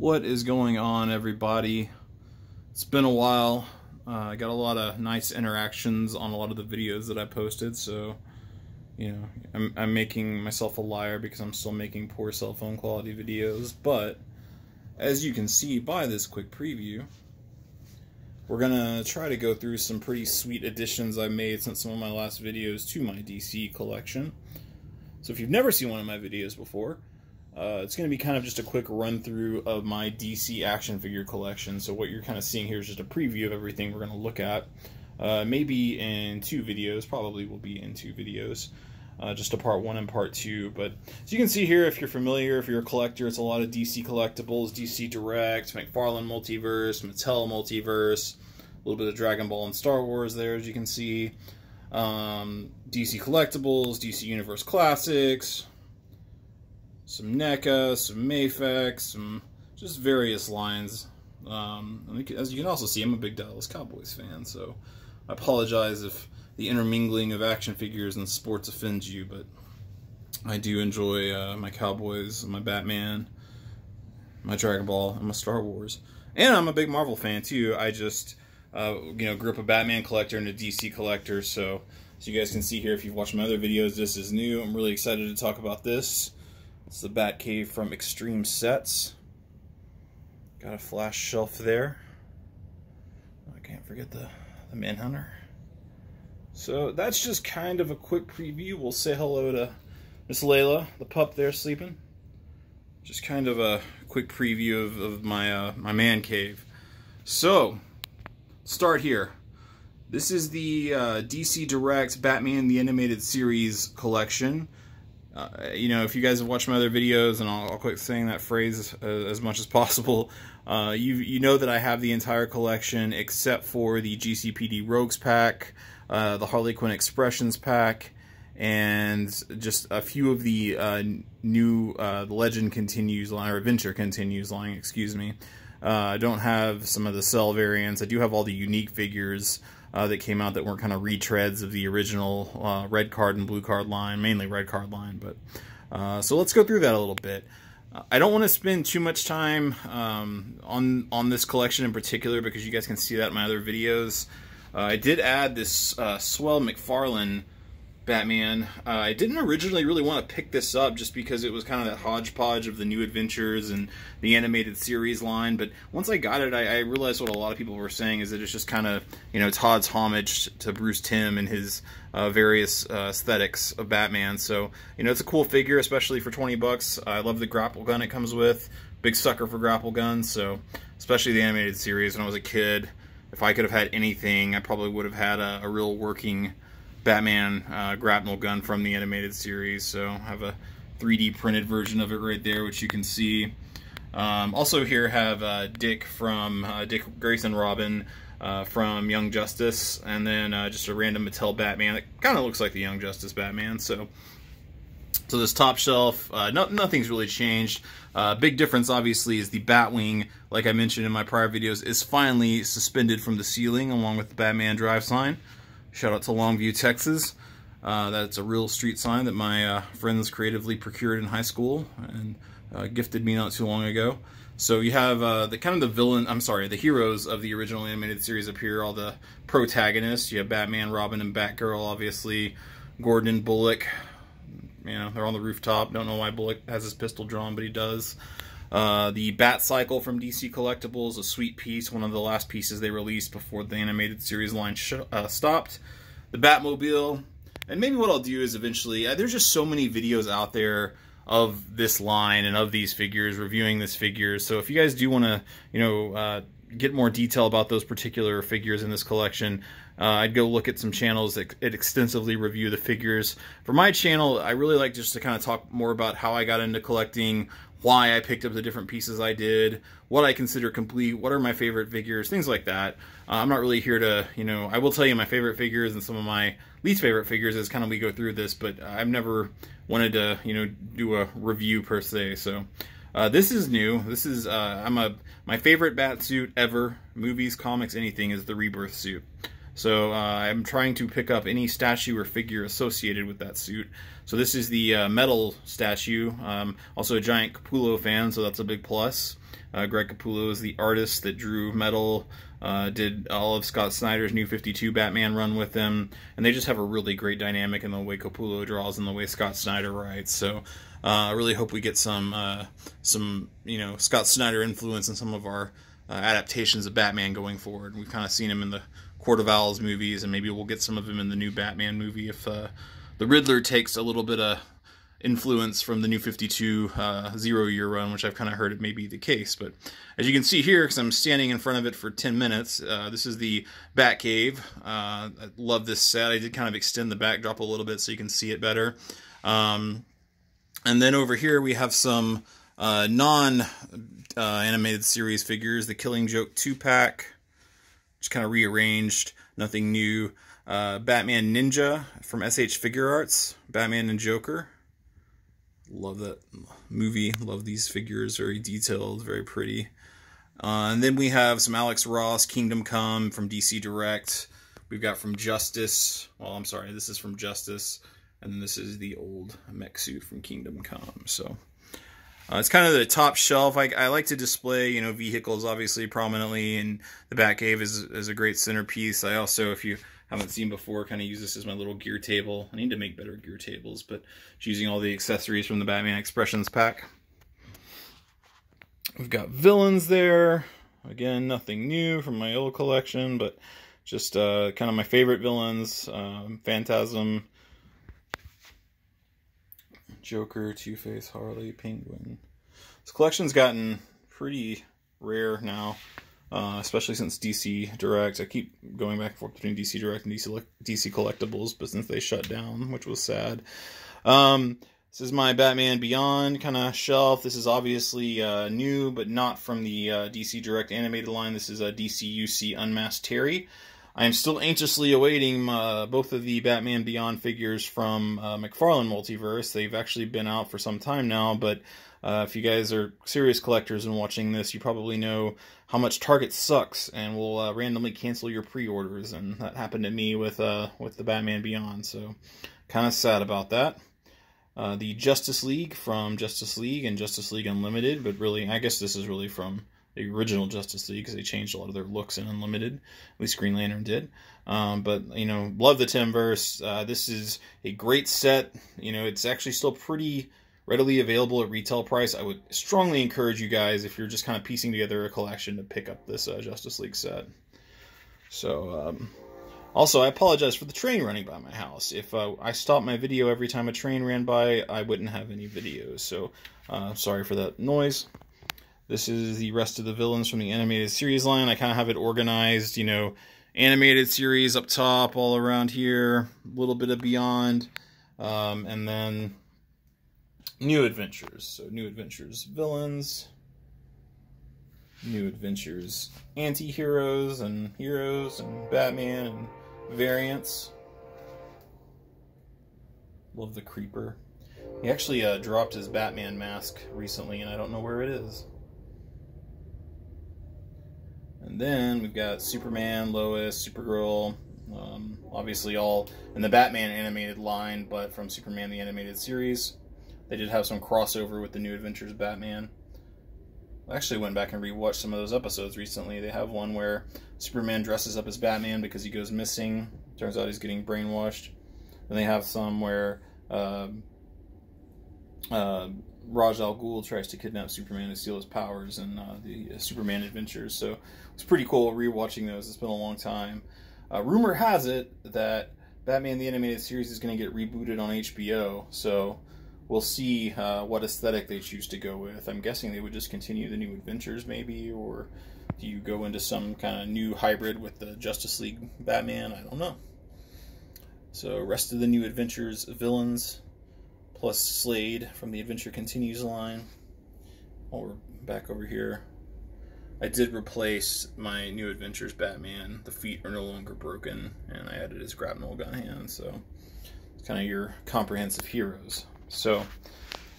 What is going on, everybody? It's been a while. I got a lot of nice interactions on a lot of the videos that I posted, so you know, I'm making myself a liar because I'm still making poor cell phone quality videos. But as you can see by this quick preview, we're gonna try to go through some pretty sweet additions I made since some of my last videos to my DC collection. So if you've never seen one of my videos before, it's going to be kind of just a quick run-through of my DC action figure collection. So what you're kind of seeing here is just a preview of everything we're going to look at. Maybe in two videos, probably will be in two videos. Just a part 1 and part 2. But as you can see here, if you're familiar, if you're a collector, it's a lot of DC Collectibles, DC Direct, Mcfarlane Multiverse, Mattel Multiverse, a little bit of Dragon Ball and Star Wars there, as you can see. DC Collectibles, DC Universe Classics, some NECA, some Mafex, some just various lines. As you can also see, I'm a big Dallas Cowboys fan, so I apologize if the intermingling of action figures and sports offends you, but I do enjoy my Cowboys, my Batman, my Dragon Ball, and my Star Wars. And I'm a big Marvel fan too. I just grew up a Batman collector and a DC collector, so as you guys can see here, if you've watched my other videos, this is new. I'm really excited to talk about this. It's the Batcave from Extreme Sets. Got a flash shelf there. I can't forget the Manhunter. So that's just kind of a quick preview. We'll say hello to Miss Layla, the pup there sleeping. Just kind of a quick preview of my my man cave. So, start here. This is the DC Direct Batman the Animated Series collection. If you guys have watched my other videos, and I'll quit saying that phrase as much as possible, you know that I have the entire collection except for the GCPD Rogues pack, the Harley Quinn Expressions pack, and just a few of the new the Legend Continues line, or Adventure Continues line, excuse me. I don't have some of the Cell variants. I do have all the unique figures that came out that weren't kind of retreads of the original red card and blue card line, mainly red card line. But so let's go through that a little bit. I don't want to spend too much time on this collection in particular because you guys can see that in my other videos. I did add this swell Mcfarlane Batman. I didn't originally really want to pick this up just because it was kind of that hodgepodge of the New Adventures and the animated series line, but once I got it, I realized what a lot of people were saying is that it's just kind of, Todd's homage to Bruce Timm and his various aesthetics of Batman. So, it's a cool figure, especially for 20 bucks. I love the grapple gun it comes with. Big sucker for grapple guns, so especially the animated series when I was a kid. If I could have had anything, I probably would have had a real working Batman grapnel gun from the animated series. So I have a 3D printed version of it right there, which you can see. Also here have Dick from Dick Grayson Robin from Young Justice, and then just a random Mattel Batman that kind of looks like the Young Justice Batman. So this top shelf, nothing's really changed. Big difference, obviously, is the Batwing, like I mentioned in my prior videos, is finally suspended from the ceiling along with the Batman drive sign. Shout out to Longview, Texas. That's a real street sign that my friends creatively procured in high school and gifted me not too long ago. So you have the heroes of the original animated series up here, all the protagonists. You have Batman, Robin, and Batgirl, obviously. Gordon and Bullock. They're on the rooftop. Don't know why Bullock has his pistol drawn, but he does. The Bat Cycle from DC Collectibles, a sweet piece, one of the last pieces they released before the animated series line stopped. The Batmobile, and maybe what I'll do is eventually, there's just so many videos out there of this line and of these figures, reviewing this figure. So if you guys do want to, get more detail about those particular figures in this collection, I'd go look at some channels that extensively review the figures. For my channel, I really like just to kind of talk more about how I got into collecting, why I picked up the different pieces I did, what I consider complete, what are my favorite figures, things like that. I'm not really here to, I will tell you my favorite figures and some of my least favorite figures as kind of we go through this, but I've never wanted to, do a review per se. So this is new. This is, my favorite bat suit ever, movies, comics, anything, is the Rebirth suit. So I'm trying to pick up any statue or figure associated with that suit. So this is the metal statue. Also a giant Capullo fan, so that's a big plus. Greg Capullo is the artist that drew Metal, did all of Scott Snyder's New 52 Batman run with him, and they just have a really great dynamic in the way Capullo draws and the way Scott Snyder writes. So I really hope we get some Scott Snyder influence in some of our adaptations of Batman going forward. We've kind of seen him in the Court of Owls movies, and maybe we'll get some of him in the new Batman movie if the Riddler takes a little bit of influence from the New 52 zero-year run, which I've kind of heard it may be the case. But as you can see here, because I'm standing in front of it for 10 minutes, this is the Batcave. I love this set. I did kind of extend the backdrop a little bit so you can see it better. And then over here we have some non-animated series figures. The Killing Joke 2-pack, just kind of rearranged, nothing new. Batman Ninja from SH Figuarts, Batman and Joker. Love that movie. Love these figures. Very detailed, very pretty. And then we have some Alex Ross Kingdom Come from DC Direct. We've got from Justice. Well, I'm sorry, this is from Justice. And then this is the old mech suit from Kingdom Come. So it's kind of the top shelf. I like to display, vehicles obviously prominently, and the Batcave is a great centerpiece. I also, if you haven't seen before, kind of use this as my little gear table. I need to make better gear tables, but just using all the accessories from the Batman Expressions pack. We've got villains there. Again, nothing new from my old collection, but just kind of my favorite villains. Phantasm, Joker, Two-Face, Harley, Penguin. This collection's gotten pretty rare now. Especially since DC Direct. I keep going back and forth between DC Direct and DC Collectibles, but since they shut down, which was sad. This is my Batman Beyond kind of shelf. This is obviously new, but not from the DC Direct animated line. This is a DCUC Unmasked Terry. I am still anxiously awaiting both of the Batman Beyond figures from Mcfarlane Multiverse. They've actually been out for some time now, but if you guys are serious collectors and watching this, you probably know how much Target sucks and will randomly cancel your pre-orders, and that happened to me with the Batman Beyond, so kind of sad about that. The Justice League from Justice League and Justice League Unlimited, but really, I guess this is really from the original Justice League, because they changed a lot of their looks in Unlimited. At least Green Lantern did. But, love the Timverse. This is a great set. It's actually still pretty readily available at retail price. I would strongly encourage you guys, if you're just kind of piecing together a collection, to pick up this Justice League set. So, also, I apologize for the train running by my house. If I stopped my video every time a train ran by, I wouldn't have any videos. So, sorry for that noise. This is the rest of the villains from the animated series line. I kind of have it organized, animated series up top, all around here, a little bit of Beyond, and then New Adventures. So New Adventures villains, New Adventures anti-heroes and heroes, and Batman and variants. Love the Creeper. He actually dropped his Batman mask recently, and I don't know where it is. And then we've got Superman, Lois, Supergirl, obviously all in the Batman animated line, but from Superman the Animated Series. They did have some crossover with the New Adventures Batman. I actually went back and rewatched some of those episodes recently. They have one where Superman dresses up as Batman because he goes missing. Turns out he's getting brainwashed. And they have some where Ra's al Ghul tries to kidnap Superman and steal his powers in the Superman Adventures. So it's pretty cool rewatching those. It's been a long time. Rumor has it that Batman the Animated Series is going to get rebooted on HBO. So we'll see what aesthetic they choose to go with. I'm guessing they would just continue the New Adventures maybe, or do you go into some kind of new hybrid with the Justice League Batman? I don't know. So rest of the New Adventures villains, plus Slade from the Adventure Continues line. While we're back over here, I did replace my New Adventures Batman. The feet are no longer broken, and I added his grapnel gun hand, so it's kind of your comprehensive heroes. So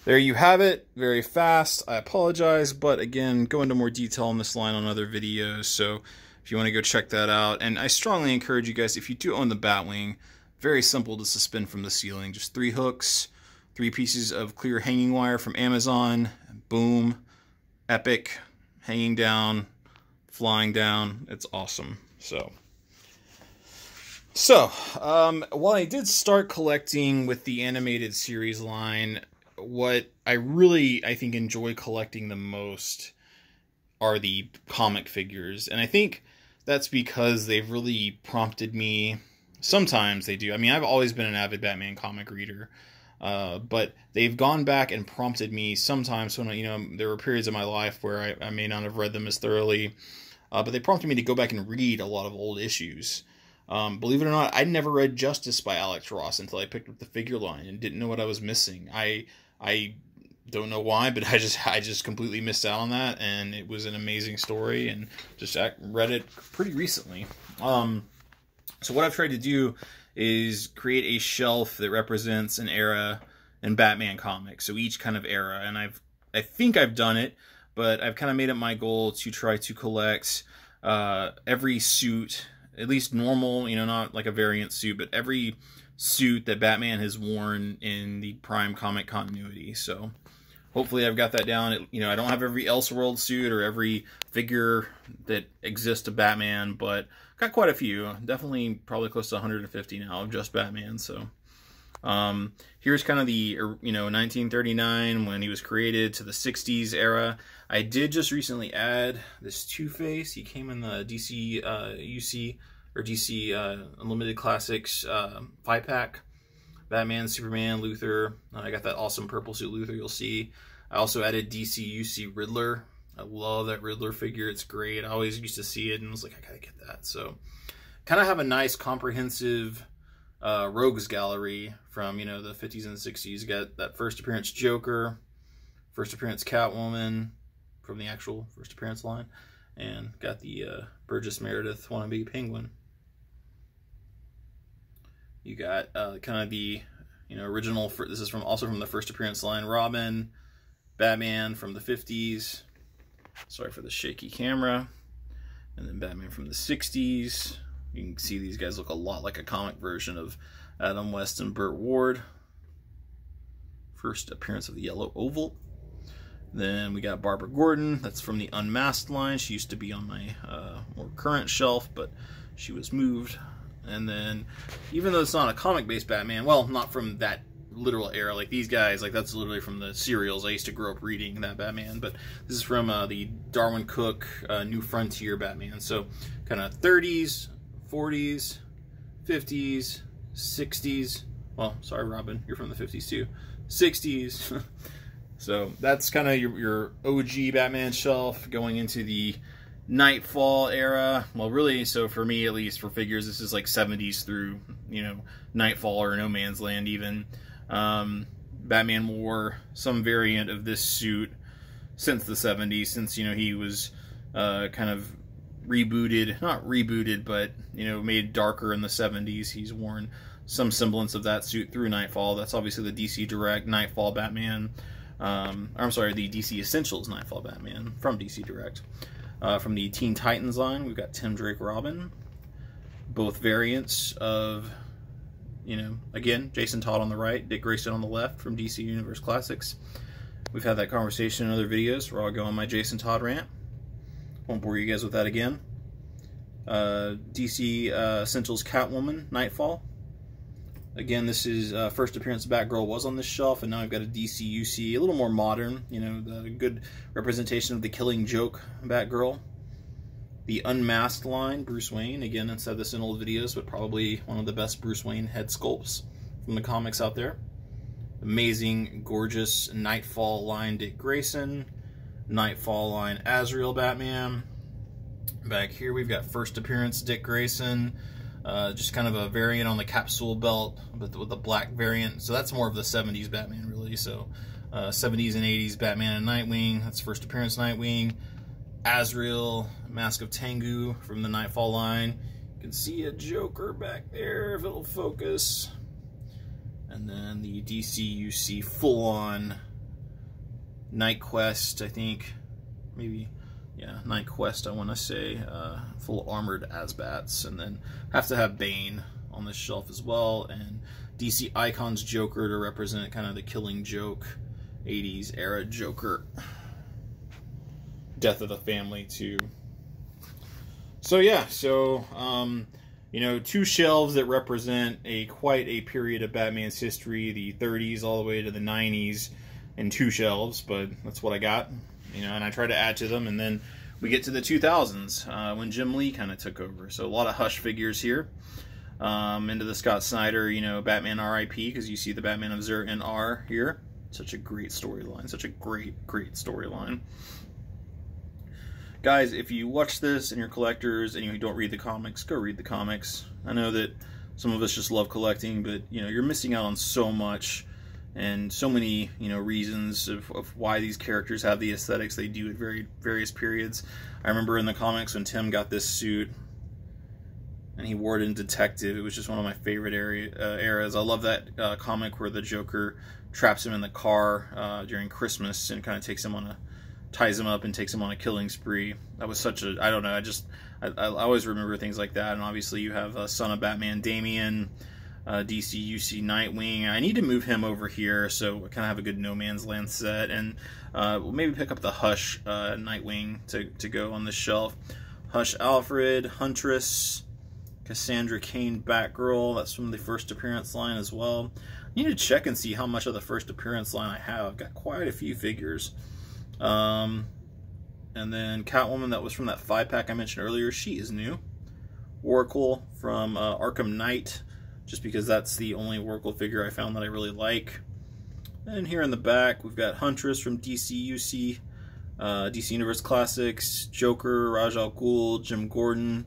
there you have it. Very fast. I apologize, but again, go into more detail on this line on other videos. So if you want to go check that out. And I strongly encourage you guys, if you do own the Batwing, very simple to suspend from the ceiling. Just 3 hooks, 3 pieces of clear hanging wire from Amazon. Boom. Epic. Hanging down, flying down. It's awesome. So, while I did start collecting with the animated series line, what I think enjoy collecting the most are the comic figures. And I think that's because they've really prompted me. Sometimes they do. I mean, I've always been an avid Batman comic reader. But they've gone back and prompted me sometimes when, you know, there were periods of my life where I may not have read them as thoroughly. But they prompted me to go back and read a lot of old issues. Believe it or not, I never read Justice by Alex Ross until I picked up the figure line and didn't know what I was missing. I don't know why, but I just completely missed out on that, and it was an amazing story, and just read it pretty recently. So what I've tried to do is create a shelf that represents an era in Batman comics, so each kind of era, and I think I've done it, but I've kind of made it my goal to try to collect every suit, at least normal, you know, not like a variant suit, but every suit that Batman has worn in the Prime comic continuity. So hopefully I've got that down. You know, I don't have every Elseworld suit or every figure that exists of Batman, but got quite a few. Definitely probably close to 150 now of just Batman. So here's kind of the, you know, 1939 when he was created to the 60s era. I did just recently add this Two-Face. He came in the DCUC or DC Unlimited Classics 5-pack. Batman, Superman, Luthor. I got that awesome purple suit Luthor you'll see. I also added DCUC Riddler. I love that Riddler figure. It's great. I always used to see it and was like, I gotta get that. So kind of have a nice comprehensive rogues gallery from, you know, the 50s and 60s. You got that first appearance Joker, first appearance Catwoman from the actual first appearance line, and got the Burgess Meredith wannabe Penguin. You got kind of the, you know, original, this is also from the first appearance line, Robin, Batman from the 50s. Sorry for the shaky camera. And then Batman from the 60s. You can see these guys look a lot like a comic version of Adam West and Burt Ward. First appearance of the Yellow Oval. Then we got Barbara Gordon. That's from the Unmasked line. She used to be on my more current shelf, but she was moved. And then, even though it's not a comic-based Batman, well, not from that literal era, like these guys, like that's literally from the serials. I used to grow up reading that Batman, but this is from the Darwin Cook New Frontier Batman. So, kind of 30s, 40s, 50s, 60s. Well, sorry, Robin, you're from the 50s too. 60s. So that's kind of your OG Batman shelf going into the Nightfall era. Well, really, so for me, at least for figures, this is like 70s through, you know, Nightfall or No Man's Land even. Batman wore some variant of this suit since the 70s, since, you know, he was kind of rebooted, not rebooted, but, you know, made darker in the 70s. He's worn some semblance of that suit through Nightfall. That's obviously the DC Direct Nightfall Batman. I'm sorry, the DC Essentials Nightfall Batman from DC Direct. From the Teen Titans line, we've got Tim Drake Robin. Both variants of, you know, again, Jason Todd on the right, Dick Grayson on the left from DC Universe Classics. We've had that conversation in other videos where I'll go on my Jason Todd rant. Won't bore you guys with that again. DC Essentials Catwoman Nightfall. Again, this is first appearance Batgirl was on this shelf, and now I've got a DCUC, a little more modern, you know, the good representation of the Killing Joke Batgirl. The Unmasked line, Bruce Wayne. Again, I've said this in old videos, but probably one of the best Bruce Wayne head sculpts from the comics out there. Amazing, gorgeous Nightfall line Dick Grayson. Nightfall line Azrael Batman. Back here we've got first appearance Dick Grayson. Just kind of a variant on the capsule belt, but with the black variant. So that's more of the 70s Batman, really. So 70s and 80s Batman and Nightwing. That's first appearance Nightwing. Azrael, Mask of Tengu from the Nightfall line. You can see a Joker back there if it'll focus. And then the DCUC full-on Night Quest, I think. Maybe yeah, Night Quest, I want to say, full armored Asbats, and then have to have Bane on this shelf as well, and DC Icons Joker to represent kind of the Killing Joke 80s era Joker. Death of the Family too. So yeah, so you know, 2 shelves that represent quite a period of Batman's history, the 30s all the way to the 90s, in 2 shelves, but that's what I got, you know, and I try to add to them, and then we get to the 2000s when Jim Lee kind of took over. So a lot of Hush figures here. Into the Scott Snyder, you know, Batman R.I.P., because you see the Batman of Zer and R here. Such a great storyline, such a great storyline. Guys, if you watch this and you're collectors and you don't read the comics, go read the comics. I know that some of us just love collecting, but, you know, you're missing out on so much and so many, you know, reasons of why these characters have the aesthetics they do at various periods. I remember in the comics when Tim got this suit and he wore it in Detective. It was just one of my favorite eras. I love that comic where the Joker traps him in the car during Christmas and kind of ties him up and takes him on a killing spree. That was such a, I don't know, I always remember things like that. And obviously you have Son of Batman, Damian, DCUC Nightwing. I need to move him over here so I kind of have a good No Man's Land set, and we'll maybe pick up the Hush Nightwing to go on this shelf. Hush Alfred, Huntress, Cassandra Cain, Batgirl. That's from the first appearance line as well. I need to check and see how much of the first appearance line I have. I've got quite a few figures. And then Catwoman, that was from that 5-pack I mentioned earlier. She is new. Oracle from Arkham Knight, just because that's the only Oracle figure I found that I really like. And here in the back, we've got Huntress from DCUC, DC Universe Classics, Joker, Ra's al Ghul, Jim Gordon,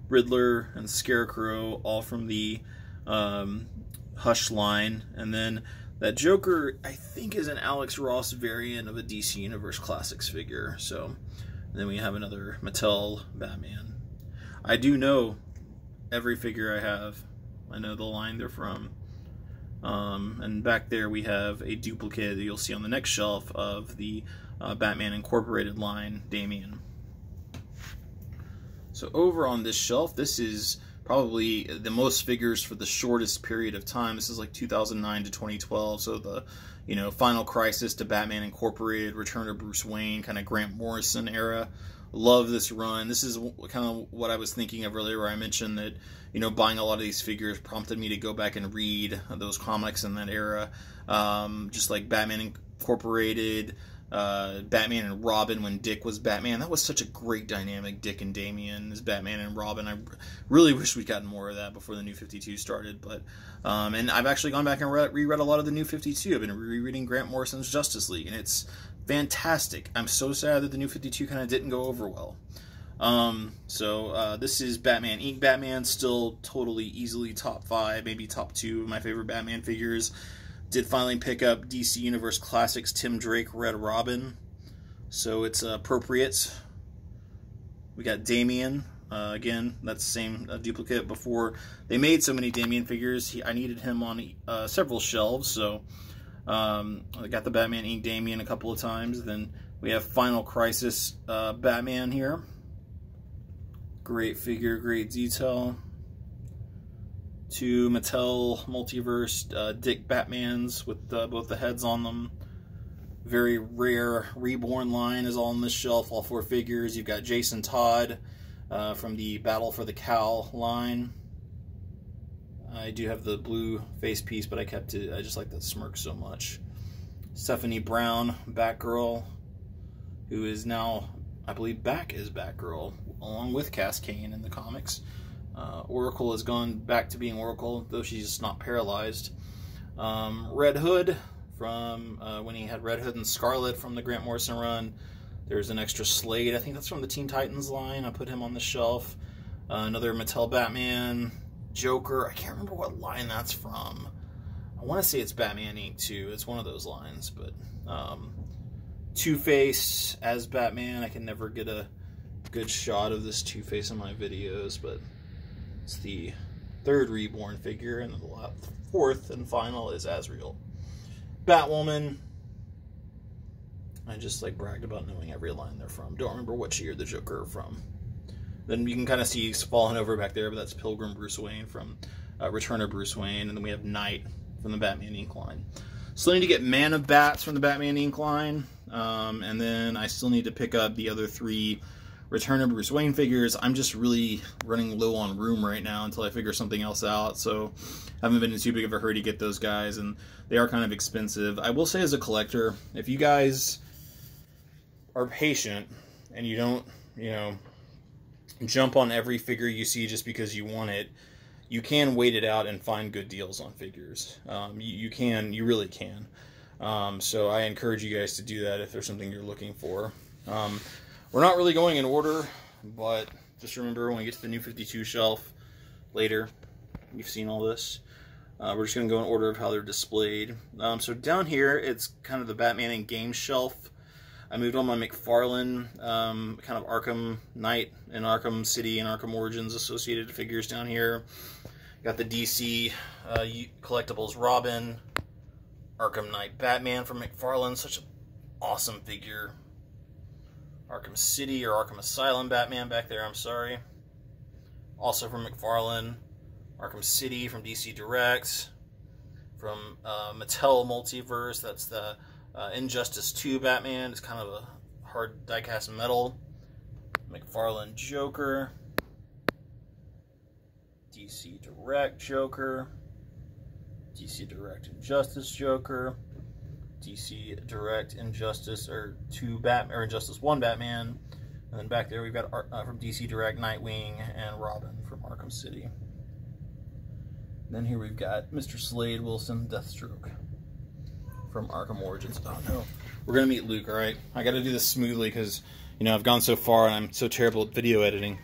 Riddler, and Scarecrow, all from the Hush line. And then that Joker, I think, is an Alex Ross variant of a DC Universe Classics figure. So, and then we have another Mattel Batman. I do know every figure I have. I know the line they're from. And back there we have a duplicate that you'll see on the next shelf of the Batman Incorporated line, Damian. So over on this shelf, this is probably the most figures for the shortest period of time. This is like 2009 to 2012, so the, you know, Final Crisis to Batman Incorporated, Return of Bruce Wayne, kind of Grant Morrison era. Love this run. This is kind of what I was thinking of earlier, where I mentioned that, you know, buying a lot of these figures prompted me to go back and read those comics in that era. Just like Batman Incorporated, Batman and Robin when Dick was Batman. That was such a great dynamic, Dick and Damian as Batman and Robin. I really wish we'd gotten more of that before the New 52 started. But and I've actually gone back and reread a lot of the New 52. I've been rereading Grant Morrison's Justice League, and it's fantastic. I'm so sad that the New 52 kind of didn't go over well. This is Batman Inc. Batman, still totally easily top 5, maybe top 2 of my favorite Batman figures. Did finally pick up DC Universe Classics Tim Drake Red Robin, so it's appropriate. We got Damian, again, that's the same duplicate. Before they made so many Damian figures, I needed him on several shelves, so I got the Batman Inc. Damian a couple of times. Then we have Final Crisis Batman here. Great figure, great detail. 2 Mattel Multiverse Dick Batmans with both the heads on them. Very rare Reborn line is all on this shelf, all 4 figures. You've got Jason Todd from the Battle for the Cowl line. I do have the blue face piece, but I kept it. I just like that smirk so much. Stephanie Brown, Batgirl, who is now, I believe, back as Batgirl, along with Cass Kane in the comics. Oracle has gone back to being Oracle, though she's not paralyzed. Red Hood, from when he had Red Hood and Scarlet from the Grant Morrison run. There's an extra Slade. I think that's from the Teen Titans line. I put him on the shelf. Another Mattel Batman. Joker. I can't remember what line that's from. I want to say it's Batman Inc. too. It's one of those lines. But Two-Face as Batman. I can never get a good shot of this Two-Face in my videos, but it's the 3rd Reborn figure, and the 4th and final is Azrael. Batwoman, I just like bragged about knowing every line they're from. Don't remember which year the Joker are from. Then you can kind of see he's falling over back there, but that's Pilgrim Bruce Wayne from Return of Bruce Wayne. And then we have Knight from the Batman Inc. line. Still need to get Man of Bats from the Batman Inc. line. And then I still need to pick up the other 3 Return of Bruce Wayne figures. I'm just really running low on room right now until I figure something else out. So I haven't been in too big of a hurry to get those guys. And they are kind of expensive. I will say as a collector, if you guys are patient and you don't, you know, jump on every figure you see just because you want it, you can wait it out and find good deals on figures. You really can. So I encourage you guys to do that if there's something you're looking for. We're not really going in order, but just remember when we get to the new 52 shelf later, you've seen all this. We're just going to go in order of how they're displayed. So down here, it's kind of the Batman and Games shelf. I moved on my Mcfarlane, kind of Arkham Knight and Arkham City and Arkham Origins associated figures down here. Got the DC Collectibles Robin, Arkham Knight Batman from Mcfarlane, such an awesome figure. Arkham City or Arkham Asylum Batman back there, I'm sorry. Also from Mcfarlane, Arkham City from DC Direct, from Mattel Multiverse, that's the Injustice 2 Batman. It's kind of a hard die-cast metal. Mcfarlane Joker. DC Direct Joker. DC Direct Injustice Joker. DC Direct Injustice or 2 Batman or Injustice 1 Batman. And then back there we've got from DC Direct Nightwing and Robin from Arkham City. And then here we've got Mr. Slade Wilson Deathstroke from Arkham Origins. Oh no. We're gonna meet Luke, alright? I gotta do this smoothly because, you know, I've gone so far and I'm so terrible at video editing.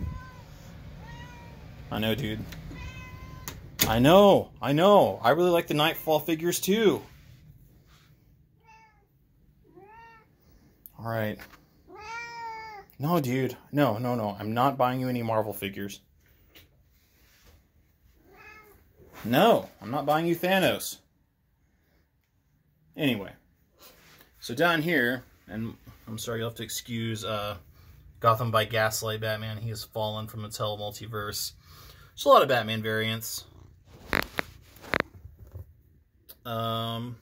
I know, dude. I know. I really like the Nightfall figures too. Alright. No, dude. No. I'm not buying you any Marvel figures. No, I'm not buying you Thanos. Anyway, so down here, and I'm sorry, you'll have to excuse Gotham by Gaslight Batman. He has fallen from Mattel Multiverse. There's a lot of Batman variants. Earth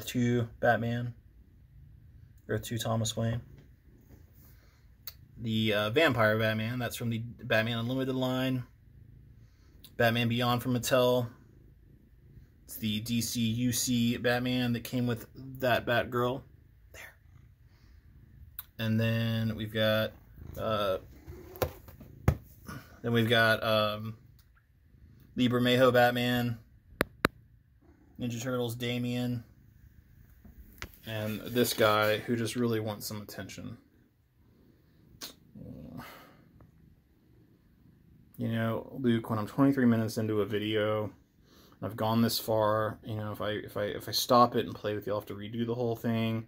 2 Batman. Earth 2 Thomas Wayne. The Vampire Batman, that's from the Batman Unlimited line. Batman Beyond from Mattel. It's the DCUC Batman that came with that Batgirl. There. And then we've got Liber Mayho Batman, Ninja Turtles Damian, and this guy who just really wants some attention. You know, Luke, when I'm 23 minutes into a video, and I've gone this far, you know, if I stop it and play with you, I'll have to redo the whole thing.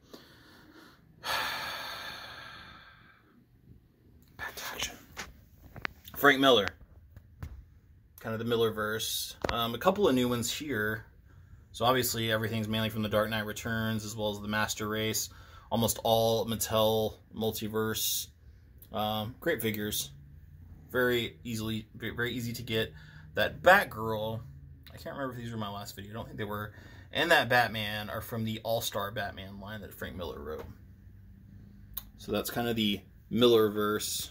Back to action. Frank Miller. Kind of the Millerverse. A couple of new ones here. So obviously everything's mainly from the Dark Knight Returns, as well as the Master Race. Almost all Mattel Multiverse. Great figures. Very easy to get. That Batgirl, I can't remember if these were my last video. I don't think they were. And that Batman are from the All-Star Batman line that Frank Miller wrote. So that's kind of the Millerverse.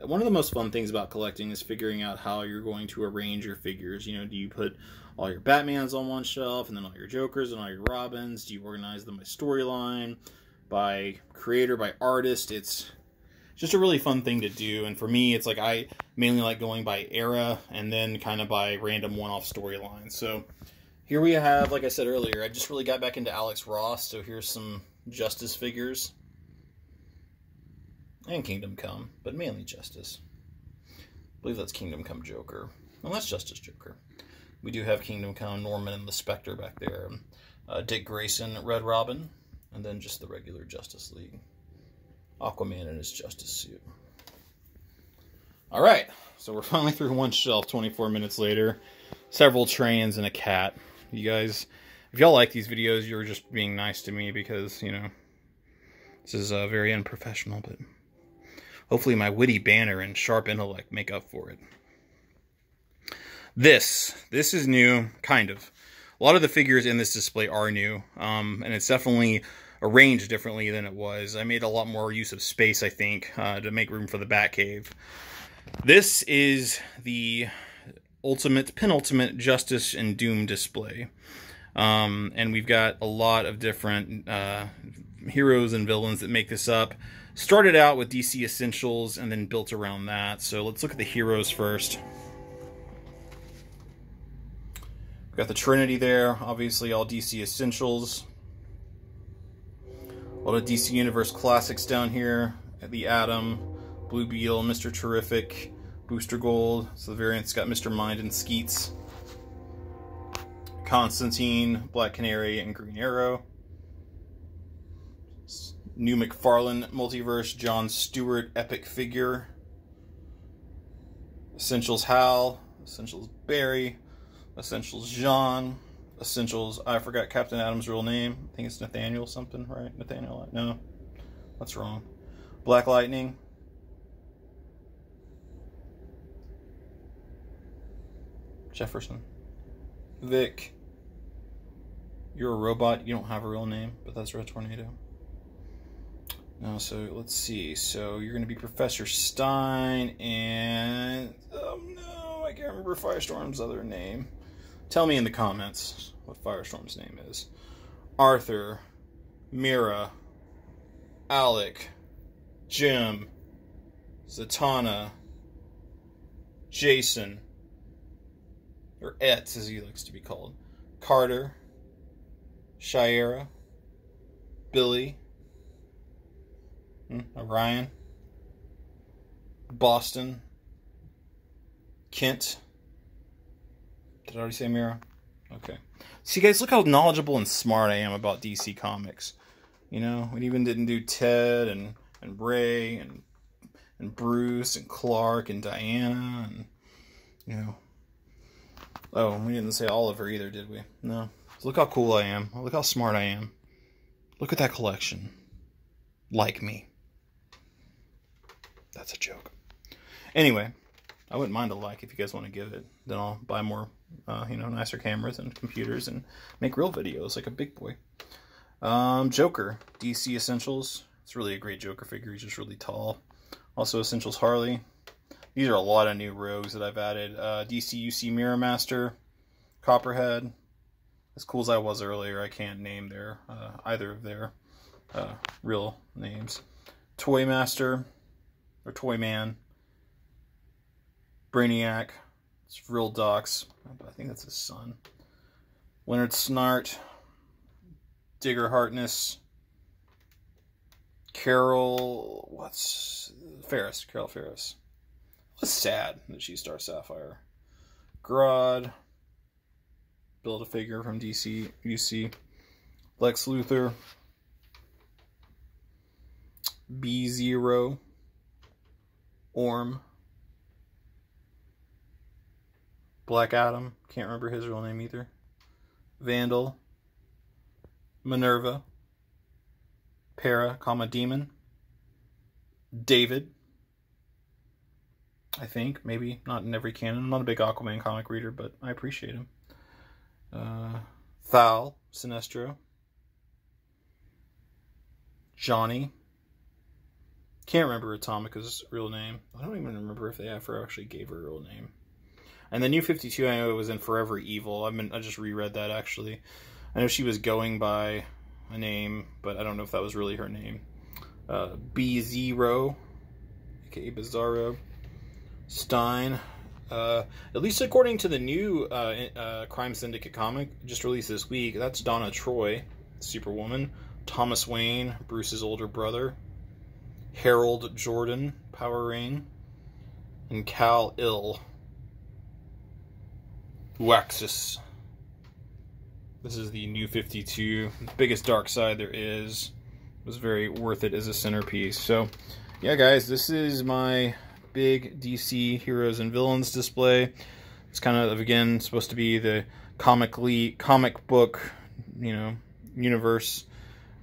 One of the most fun things about collecting is figuring out how you're going to arrange your figures. You know, do you put all your Batmans on one shelf and then all your Jokers and all your Robins? Do you organize them by storyline, by creator, by artist? It's just a really fun thing to do. And for me, it's like I mainly like going by era and then kind of by random one-off storylines. So here we have, like I said earlier, I just really got back into Alex Ross. So here's some Justice figures. And Kingdom Come, but mainly Justice. I believe that's Kingdom Come Joker. Well, that's Justice Joker. We do have Kingdom Come Norman and the Spectre back there. Dick Grayson, Red Robin, and then just the regular Justice League. Aquaman in his Justice suit. Alright, so we're finally through one shelf 24 minutes later. Several trains and a cat. You guys If y'all like these videos, you're just being nice to me because, you know, this is very unprofessional, but hopefully my witty banter and sharp intellect make up for it. This is new, kind of. A lot of the figures in this display are new, and it's definitely arranged differently than it was. I made a lot more use of space, I think, to make room for the Batcave. This is the penultimate Justice and Doom display. And we've got a lot of different heroes and villains that make this up. Started out with DC Essentials and then built around that. So let's look at the heroes first. We've got the Trinity there, obviously all DC Essentials. A lot of DC Universe classics down here. The Atom, Blue Beetle, Mr. Terrific, Booster Gold. So the variant's got Mr. Mind and Skeets. Constantine, Black Canary, and Green Arrow. New Mcfarlane Multiverse, John Stewart Epic Figure. Essentials Hal, Essentials Barry, Essentials Jean, Essentials, I forgot Captain Adam's real name. I think it's Nathaniel something, right? Nathaniel, no, that's wrong. Black Lightning. Jefferson. Vic. You're a robot, you don't have a real name, but that's Red Tornado. No, so let's see. So you're going to be Professor Stein and... oh no, I can't remember Firestorm's other name. Tell me in the comments what Firestorm's name is. Arthur, Mira, Alec, Jim, Zatanna, Jason, or Etz as he likes to be called, Carter, Shira, Billy, Orion, Boston, Kent. Did I already say Mira? Okay. See, guys, look how knowledgeable and smart I am about DC Comics. You know, we even didn't do Ted and Ray and Bruce and Clark and Diana and, you know. Oh, we didn't say Oliver either, did we? No. So look how cool I am. Look how smart I am. Look at that collection. Like me. That's a joke. Anyway, I wouldn't mind a like if you guys want to give it. Then I'll buy more, you know, nicer cameras and computers and make real videos like a big boy. Joker, DC Essentials. It's really a great Joker figure. He's just really tall. Also Essentials Harley. These are a lot of new rogues that I've added. DCUC Mirror Master, Copperhead. As cool as I was earlier, I can't name their either of their real names. Toy Master, or Toy Man. Brainiac. It's Real Docs. I think that's his son. Leonard Snart. Digger Harkness. Carol Ferris. It was sad that she's Star Sapphire. Grodd. Build-A-Figure from DCUC. Lex Luthor. B-Zero. Orm. Black Adam. Can't remember his real name either. Vandal. Minerva. Para, Demon. David. I think, maybe, not in every canon. I'm not a big Aquaman comic reader, but I appreciate him. Thal, Sinestro. Johnny. Can't remember Atomica's real name. I don't even remember if they ever actually gave her a real name. And the New 52, I know it was in Forever Evil. I just reread that, actually. I know she was going by a name, but I don't know if that was really her name. B-Zero, aka Bizarro. Stein. At least according to the new Crime Syndicate comic just released this week, that's Donna Troy, Superwoman. Thomas Wayne, Bruce's older brother. Harold Jordan, Power Ring. And Kal-El, Waxus. This is the New 52. Biggest dark side there is. It was very worth it as a centerpiece. So, yeah, guys, this is my big DC heroes and villains display. It's kind of, again, supposed to be the comic book you know, universe.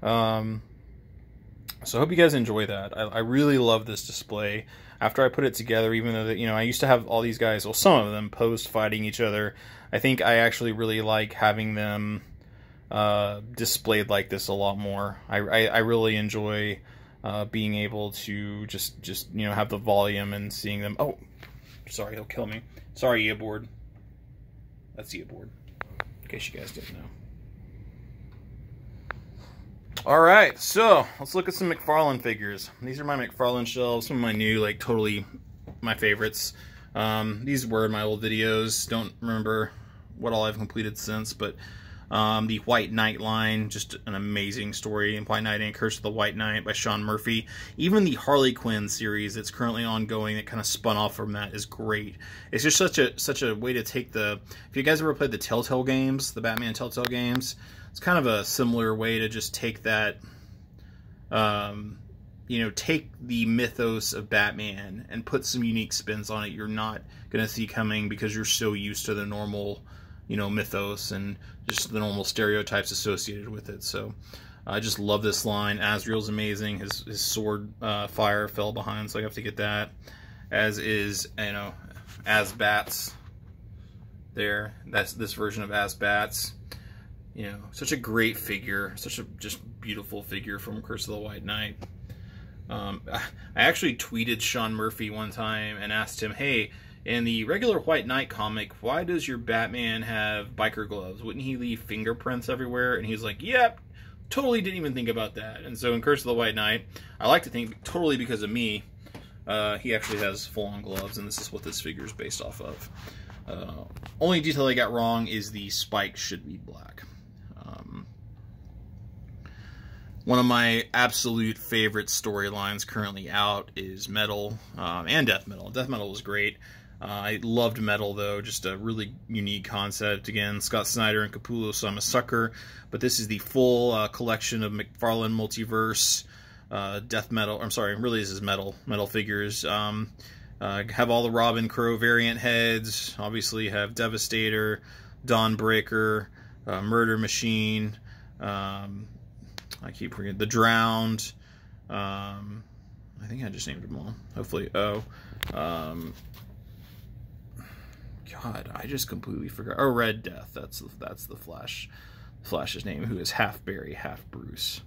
So I hope you guys enjoy that. I really love this display. After I put it together, even though, you know, I used to have all these guys, well, some of them post fighting each other, I think I actually really like having them displayed like this a lot more. I really enjoy being able to just you know, have the volume and seeing them. Oh, sorry, he'll kill me. Sorry, Eoboard. That's Eoboard, in case you guys didn't know. Alright, so let's look at some Mcfarlane figures. These are my Mcfarlane shelves, some of my new, like, totally my favorites. These were in my old videos. Don't remember what all I've completed since, but the White Knight line, just an amazing story. And White Knight and Curse of the White Knight by Sean Murphy. Even the Harley Quinn series that's currently ongoing that kind of spun off from that is great. It's just such a way to take the... If you guys ever played the Telltale games, the Batman Telltale games, it's kind of a similar way to just take that, you know, take the mythos of Batman and put some unique spins on it you're not going to see coming because you're so used to the normal, you know, mythos and just the normal stereotypes associated with it. So I just love this line. Azrael's amazing. His sword fire fell behind, so I have to get that. As is, you know, Asbats there. That's this version of Asbats. You know, such a great figure, such a just beautiful figure from Curse of the White Knight. I actually tweeted Sean Murphy one time and asked him, hey, in the regular White Knight comic, why does your Batman have biker gloves? Wouldn't he leave fingerprints everywhere? And he's like, yep, totally didn't even think about that. And so in Curse of the White Knight, I like to think, totally because of me, he actually has full-on gloves, and this is what this figure is based off of. Only detail I got wrong is the spikes should be black. One of my absolute favorite storylines currently out is Metal and Death Metal. Death Metal was great. I loved Metal, though. Just a really unique concept. Again, Scott Snyder and Capullo, so I'm a sucker. But this is the full collection of Mcfarlane Multiverse Death Metal. I'm sorry, really this is Metal figures. Have all the Robin Crow variant heads. Obviously have Devastator, Dawnbreaker, Murder Machine. I keep forgetting the Drowned. I think I just named them all. Hopefully, God, I just completely forgot. Oh, Red Death. That's the Flash. Flash's name, who is half Barry, half Bruce.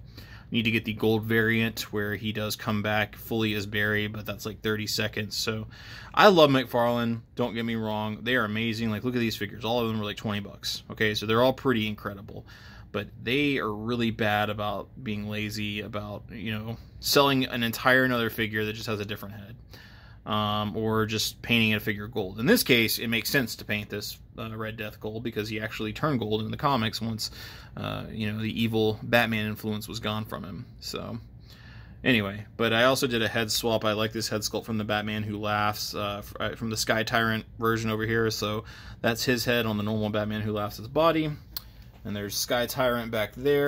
Need to get the gold variant where he does come back fully as Barry, but that's like 30 seconds. So I love Mcfarlane. Don't get me wrong. They are amazing. Like, look at these figures. All of them are like 20 bucks. Okay, so they're all pretty incredible. But they are really bad about being lazy, about, you know, selling an entire another figure that just has a different head. Or just painting a figure gold. In this case, it makes sense to paint this Red Death gold because he actually turned gold in the comics once, you know, the evil Batman influence was gone from him. So, anyway, but I also did a head swap. I like this head sculpt from the Batman Who Laughs, from the Sky Tyrant version over here. So that's his head on the normal Batman Who Laughs' body. And there's Sky Tyrant back there.